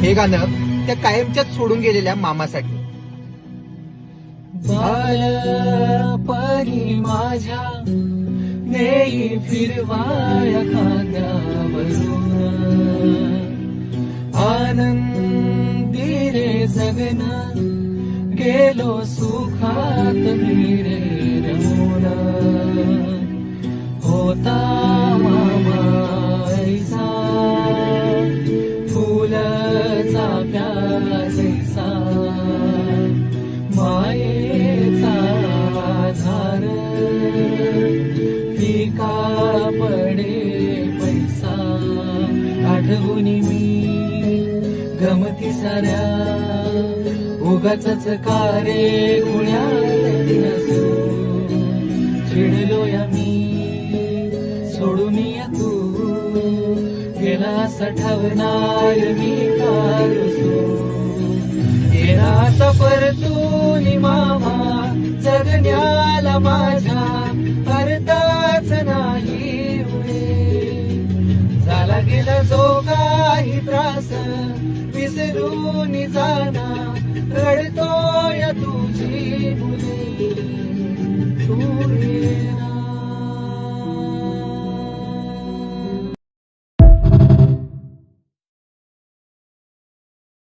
हे गाणं त्या कायमच्याच सोडून गेलेल्या मामासाठी. बाळपणी माझ्या नेई फिरवाया खांद्यावरून आनंदी रे जगन गेलो सुखात मी रे रमून होता मामा ऐसा फुलचा प्यासा मायेचा झार फिका पडे पैसा आठवून मी गमती साऱ्या उगाचच कारे गुण्यात नसू चिडलो या मी सोडून या तू गेला सठवणार मी कारुसू गेला आता परतून मामा जगण्याला माझ्या अर्थाच नाही उडे झाला गेला जो काही त्रास विसरून जाना रडतोय तुझी मुले तू